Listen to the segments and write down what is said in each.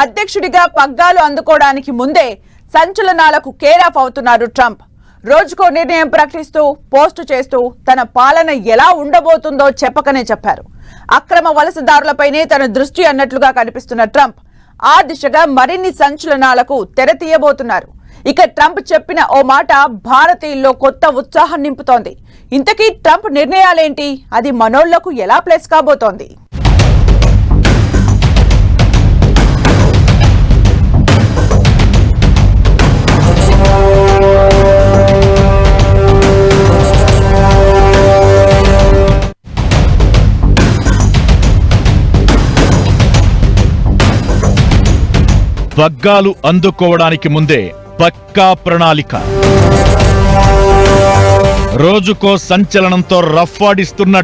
అధ్యక్షుడిగా పగ్గాలు అందుకోవడానికి ముందే సంచలనాలకు కేరాఫ్ అవుతున్నారు ట్రంప్. రోజుకో నిర్ణయం ప్రకటిస్తూ పోస్టు చేస్తూ తన పాలన ఎలా ఉండబోతుందో చెప్పకనే చెప్పారు. అక్రమ వలసదారులపైనే తన దృష్టి అన్నట్లుగా కనిపిస్తున్న ట్రంప్ ఆ దిశగా మరిన్ని సంచలనాలకు తెర తీయబోతున్నారు. ఇక ట్రంప్ చెప్పిన ఓ మాట భారతీయుల్లో కొత్త ఉత్సాహం నింపుతోంది. ఇంతకీ ట్రంప్ నిర్ణయాలేంటి? అది మనోళ్లకు ఎలా ప్లేస్ కాబోతోంది? పగ్గాలు అందుకోవడానికి ముందే పక్కా ప్రణాళిక. రోజుకో సంచలనంతో రఫ్ఫాడిస్తున్న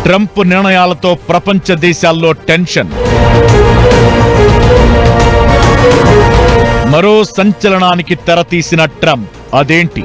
ట్రంప్ నిర్ణయాలతో ప్రపంచ దేశాల్లో టెన్షన్. మరో సంచలనానికి తెరతీసిన ట్రంప్ అదేంటి?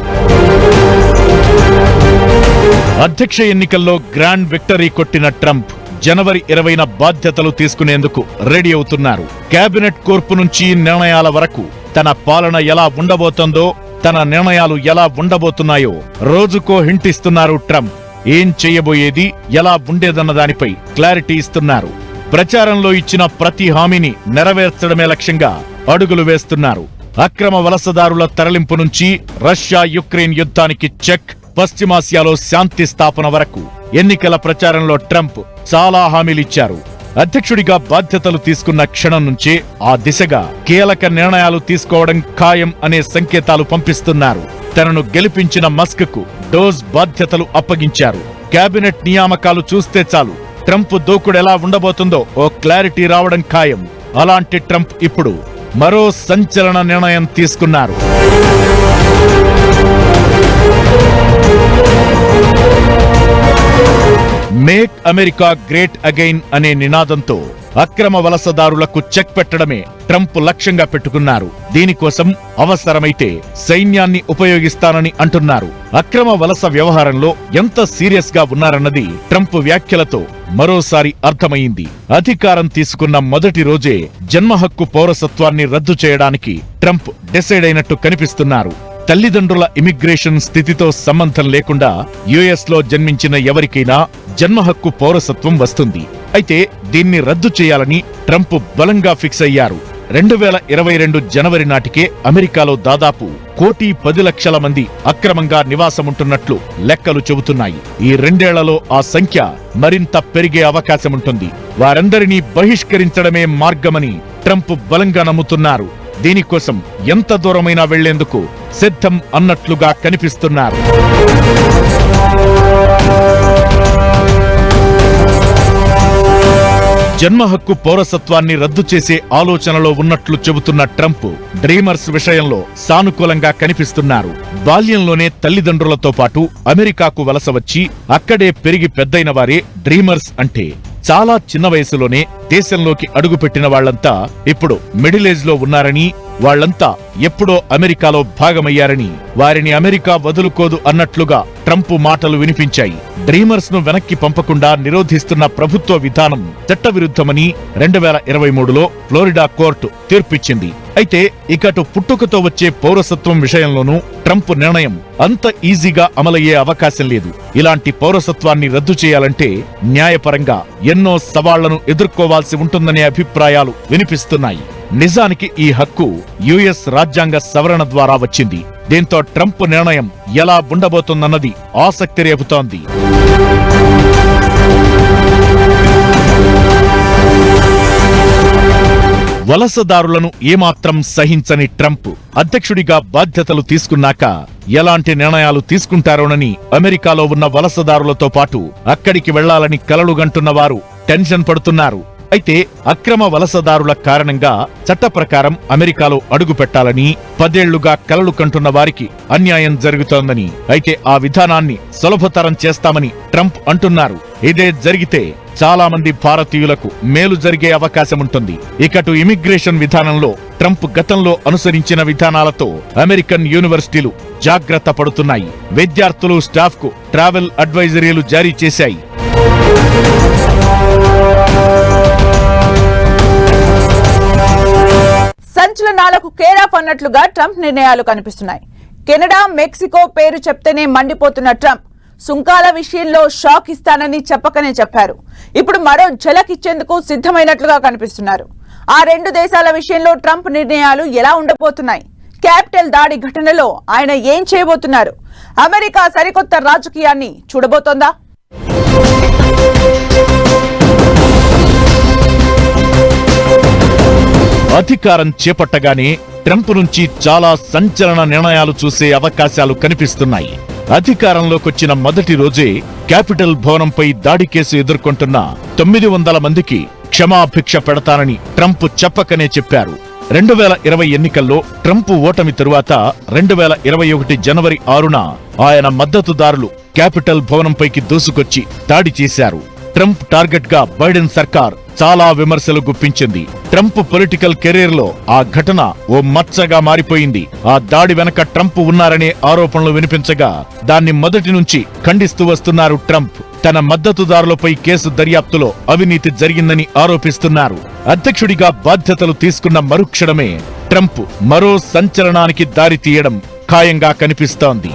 అధ్యక్ష ఎన్నికల్లో గ్రాండ్ విక్టరీ కొట్టిన ట్రంప్ జనవరి 20న బాధ్యతలు తీసుకునేందుకు రెడీ అవుతున్నారు. కేబినెట్ కూర్పు నుంచి నిర్ణయాల వరకు తన పాలన ఎలా ఉండబోతోందో, తన నిర్ణయాలు ఎలా ఉండబోతున్నాయో రోజుకో హింట్ ఇస్తున్నారు ట్రంప్. ఏం చేయబోయేది, ఎలా ఉండేదన్న దానిపై క్లారిటీ ఇస్తున్నారు. ప్రచారంలో ఇచ్చిన ప్రతి హామీని నెరవేర్చడమే లక్ష్యంగా అడుగులు వేస్తున్నారు. అక్రమ వలసదారుల తరలింపు నుంచి రష్యా యుక్రెయిన్ యుద్ధానికి చెక్, పశ్చిమాసియాలో శాంతి స్థాపన వరకు ఎన్నికల ప్రచారంలో ట్రంప్ చాలా హామీలిచ్చారు. అధ్యక్షుడిగా బాధ్యతలు తీసుకున్న క్షణం నుంచే ఆ దిశగా కీలక నిర్ణయాలు తీసుకోవడం ఖాయం అనే సంకేతాలు పంపిస్తున్నారు. తనను గెలిపించిన మస్క్ కు డోస్ బాధ్యతలు అప్పగించారు. కేబినెట్ నియామకాలు చూస్తే చాలు ట్రంప్ దూకుడెలా ఉండబోతుందో ఓ క్లారిటీ రావడం ఖాయం. అలాంటి ట్రంప్ ఇప్పుడు మరో సంచలన నిర్ణయం తీసుకున్నారు. మేక్ అమెరికా గ్రేట్ అగైన్ అనే నినాదంతో అక్రమ వలసదారులకు చెక్ పెట్టడమే ట్రంప్ లక్ష్యంగా పెట్టుకున్నారు. దీనికోసం అవసరమైతే సైన్యాన్ని ఉపయోగిస్తానని అంటున్నారు. అక్రమ వలస వ్యవహారంలో ఎంత సీరియస్ గా ఉన్నారన్నది ట్రంప్ వ్యాఖ్యలతో మరోసారి అర్థమైంది. అధికారం తీసుకున్న మొదటి రోజే జన్మ హక్కు పౌరసత్వాన్ని రద్దు చేయడానికి ట్రంప్ డిసైడ్ అయినట్టు కనిపిస్తున్నారు. తల్లిదండ్రుల ఇమిగ్రేషన్ స్థితితో సంబంధం లేకుండా యుఎస్ లో జన్మించిన ఎవరికైనా జన్మ హక్కు పౌరసత్వం వస్తుంది. అయితే దీన్ని రద్దు చేయాలని ట్రంప్ బలంగా ఫిక్స్ అయ్యారు. 2022 జనవరి నాటికే అమెరికాలో దాదాపు 1,10,00,000 మంది అక్రమంగా నివాసముంటున్నట్లు లెక్కలు చెబుతున్నాయి. ఈ 2 ఏళ్లలో ఆ సంఖ్య మరింత పెరిగే అవకాశముంటుంది. వారందరినీ బహిష్కరించడమే మార్గమని ట్రంప్ బలంగా నమ్ముతున్నారు. దీనికోసం ఎంత దూరమైనా వెళ్లేందుకు సిద్ధం అన్నట్లుగా కనిపిస్తున్నారు. జన్మ హక్కు పౌరసత్వాన్ని రద్దు చేసే ఆలోచనలో ఉన్నట్లు చెబుతున్న ట్రంప్ డ్రీమర్స్ విషయంలో సానుకూలంగా కనిపిస్తున్నారు. బాల్యంలోనే తల్లిదండ్రులతో పాటు అమెరికాకు వలస వచ్చి అక్కడే పెరిగి పెద్దయిన వారే డ్రీమర్స్ అంటే. చాలా చిన్న వయసులోనే దేశంలోకి అడుగుపెట్టిన వాళ్లంతా ఇప్పుడు మిడిల్ ఏజ్ లో ఉన్నారని, వాళ్లంతా ఎప్పుడో అమెరికాలో భాగమయ్యారని, వారిని అమెరికా వదులుకోదు అన్నట్లుగా ట్రంప్ మాటలు వినిపించాయి. డ్రీమర్స్ ను వెనక్కి పంపకుండా నిరోధిస్తున్న ప్రభుత్వ విధానం చట్టవిరుద్ధమని 2023లో ఫ్లోరిడా కోర్టు తీర్పిచ్చింది. అయితే ఇకటు పుట్టుకతో వచ్చే పౌరసత్వం విషయంలోనూ ట్రంప్ నిర్ణయం అంత ఈజీగా అమలయ్యే అవకాశం లేదు. ఇలాంటి పౌరసత్వాన్ని రద్దు చేయాలంటే న్యాయపరంగా ఎన్నో సవాళ్లను ఎదుర్కోవాల్సి ఉంటుందనే అభిప్రాయాలు వినిపిస్తున్నాయి. నిజానికి ఈ హక్కు యుఎస్ రాజ్యాంగ సవరణ ద్వారా వచ్చింది. దీంతో ట్రంప్ నిర్ణయం ఎలా ఉండబోతుందన్నది ఆసక్తి రేపుతోంది. వలసదారులను ఏమాత్రం సహించని ట్రంప్ అధ్యక్షుడిగా బాధ్యతలు తీసుకున్నాక ఎలాంటి నిర్ణయాలు తీసుకుంటారోనని అమెరికాలో ఉన్న వలసదారులతో పాటు అక్కడికి వెళ్లాలని కలలుగంటున్న వారు టెన్షన్ పడుతున్నారు. అయితే అక్రమ వలసదారుల కారణంగా చట్ట ప్రకారం అమెరికాలో అడుగు పెట్టాలని 10 ఏళ్లుగా కలలు కంటున్న వారికి అన్యాయం జరుగుతోందని, అయితే ఆ విధానాన్ని సులభతరం చేస్తామని ట్రంప్ అంటున్నారు. ఇదే జరిగితే చాలా మంది భారతీయులకు మేలు జరిగే అవకాశముంటుంది. ఇకటు ఇమిగ్రేషన్ విధానంలో ట్రంప్ గతంలో అనుసరించిన విధానాలతో అమెరికన్ యూనివర్సిటీలు జాగ్రత్త పడుతున్నాయి. విద్యార్థులు, స్టాఫ్ కు ట్రావెల్ అడ్వైజరీలు జారీ చేశాయి. సంచలనాలకు కేరాఫ్ అన్నట్లుగా ట్రంప్ నిర్ణయాలు కనిపిస్తున్నాయి. కెనడా, మెక్సికో పేరు చెప్తేనే మండిపోతున్న ట్రంప్ సుంకాల విషయంలో షాక్ ఇస్తానని చెప్పకనే చెప్పారు. ఇప్పుడు మరో ఝలక్ ఇచ్చేందుకు సిద్ధమైనట్లుగా కనిపిస్తున్నారు. ఆ రెండు దేశాల విషయంలో ట్రంప్ నిర్ణయాలు ఎలా ఉండబోతున్నాయి? క్యాపిటల్ దాడి ఘటనలో ఆయన ఏం చేయబోతున్నారు? అమెరికా సరికొత్త రాజకీయాన్ని చూడబోతోందా? అధికారం చేపట్టగానే ట్రంప్ నుంచి చాలా సంచలన నిర్ణయాలు చూసే అవకాశాలు కనిపిస్తున్నాయి. అధికారంలోకొచ్చిన మొదటి రోజే క్యాపిటల్ భవనంపై దాడి కేసు ఎదుర్కొంటున్న 900 మందికి క్షమాభిక్ష పెడతానని ట్రంప్ చెప్పకనే చెప్పారు. 2020 ఎన్నికల్లో ట్రంప్ ఓటమి తరువాత 2021 జనవరి 6న ఆయన మద్దతుదారులు క్యాపిటల్ భవనంపైకి దూసుకొచ్చి దాడి చేశారు. ట్రంప్ టార్గెట్ గా బైడెన్ సర్కార్ చాలా విమర్శలు గుప్పించింది. ట్రంప్ పొలిటికల్ కెరీర్ లో ఆ ఘటన ఓ మచ్చగా మారిపోయింది. ఆ దాడి వెనక ట్రంప్ ఉన్నారనే ఆరోపణలు వినిపించగా దాన్ని మొదటి నుంచి ఖండిస్తూ వస్తున్నారు ట్రంప్. తన మద్దతుదారులపై కేసు దర్యాప్తులో అవినీతి జరిగిందని ఆరోపిస్తున్నారు. అధ్యక్షుడిగా బాధ్యతలు తీసుకున్న మరుక్షణమే ట్రంప్ మరో సంచలనానికి దారి తీయడం ఖాయంగా కనిపిస్తోంది.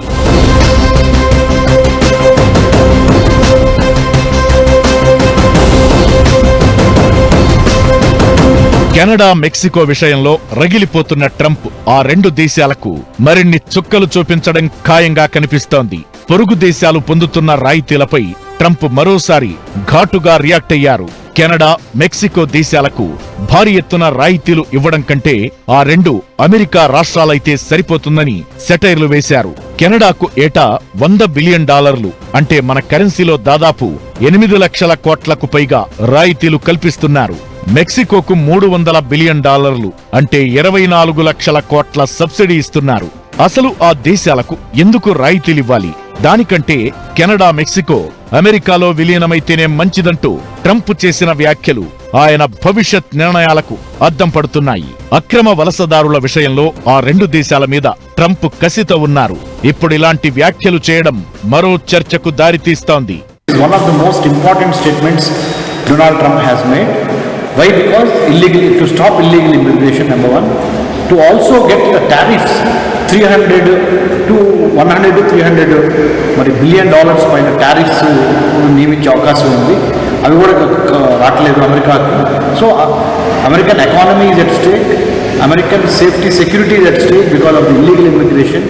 కెనడా, మెక్సికో విషయంలో రగిలిపోతున్న ట్రంప్ ఆ రెండు దేశాలకు మరిన్ని చుక్కలు చూపించడం ఖాయంగా కనిపిస్తోంది. పొరుగు దేశాలు పొందుతున్న రాయితీలపై ట్రంప్ మరోసారి ఘాటుగా రియాక్ట్ అయ్యారు. కెనడా, మెక్సికో దేశాలకు భారీ ఎత్తున రాయితీలు ఇవ్వడం కంటే ఆ రెండు అమెరికా రాష్ట్రాలైతే సరిపోతుందని సెటైర్లు వేశారు. కెనడాకు ఏటా $100 బిలియన్, అంటే మన కరెన్సీలో దాదాపు 8 లక్షల కోట్లకు పైగా రాయితీలు కల్పిస్తున్నారు. మెక్సికోకు $300 బిలియన్, అంటే 24 లక్షల కోట్ల సబ్సిడీ ఇస్తున్నారు. అసలు ఆ దేశాలకు ఎందుకు రాయితీలివ్వాలి? దానికంటే కెనడా, మెక్సికో అమెరికాలో విలీనమైతేనే మంచిదంటూ ట్రంప్ చేసిన వ్యాఖ్యలు ఆయన భవిష్యత్ నిర్ణయాలకు అద్దం పడుతున్నాయి. అక్రమ వలసదారుల విషయంలో ఆ రెండు దేశాల మీద ట్రంప్ కసితో ఉన్నారు. ఇప్పుడు ఇలాంటి వ్యాఖ్యలు చేయడం మరో చర్చకు దారితీస్తోంది. One of the most important statements Donald Trump has made. Why? Because to stop illegal immigration, number one. To also get the tariffs, 300 to 300 మరి $1 billion పైన టారిఫ్స్ నియమించే అవకాశం ఉంది. అవి కూడా రావట్లేదు అమెరికాకి. So American economy is at stake, American safety security is at stake because of the illegal immigration.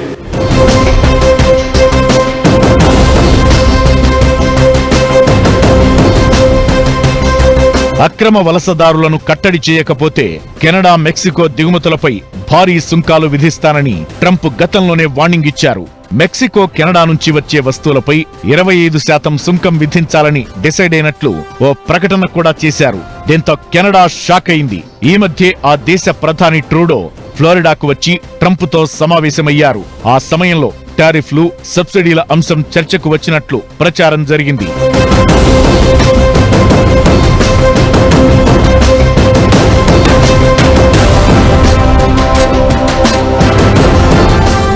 అక్రమ వలసదారులను కట్టడి చేయకపోతే కెనడా, మెక్సికో దిగుమతులపై భారీ సుంకాలు విధిస్తానని ట్రంప్ గతంలోనే వార్నింగ్ ఇచ్చారు. మెక్సికో, కెనడా నుంచి వచ్చే వస్తువులపై 25% సుంకం విధించాలని డిసైడ్ అయినట్లు ఓ ప్రకటన కూడా చేశారు. దీంతో కెనడా షాక్ అయింది. ఈ మధ్యే ఆ దేశ ప్రధాని ట్రూడో ఫ్లోరిడాకు వచ్చి ట్రంప్తో సమావేశమయ్యారు. ఆ సమయంలో టారిఫ్లు, సబ్సిడీల అంశం చర్చకు వచ్చినట్లు ప్రచారం జరిగింది.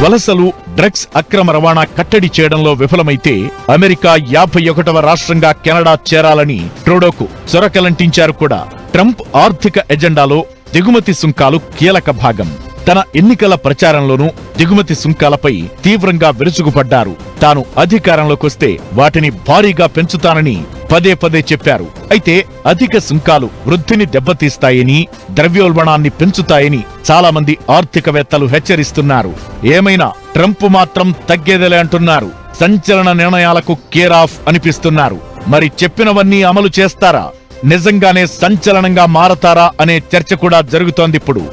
వలసలు, డ్రగ్స్ అక్రమ రవాణా కట్టడి చేయడంలో విఫలమైతే అమెరికా 51వ రాష్ట్రంగా కెనడా చేరాలని ట్రూడోకు చొరకలంటించారు కూడా. ట్రంప్ ఆర్థిక ఎజెండాలో దిగుమతి సుంకాలు కీలక భాగం. తన ఎన్నికల ప్రచారంలోనూ దిగుమతి సుంకాలపై తీవ్రంగా విరుచుకుపడ్డారు. తాను అధికారంలోకొస్తే వాటిని భారీగా పెంచుతానని పదే పదే చెప్పారు. అయితే అధిక సుంకాలు వృద్ధిని దెబ్బతీస్తాయని, ద్రవ్యోల్బణాన్ని పెంచుతాయని చాలా మంది ఆర్థికవేత్తలు హెచ్చరిస్తున్నారు. ఏమైనా ట్రంప్ మాత్రం తగ్గేదేలే అంటున్నారు. సంచలన నిర్ణయాలకు కేర్ ఆఫ్ అనిపిస్తున్నారు. మరి చెప్పినవన్నీ అమలు చేస్తారా? నిజంగానే సంచలనంగా మారతారా అనే చర్చ కూడా జరుగుతోందిప్పుడు.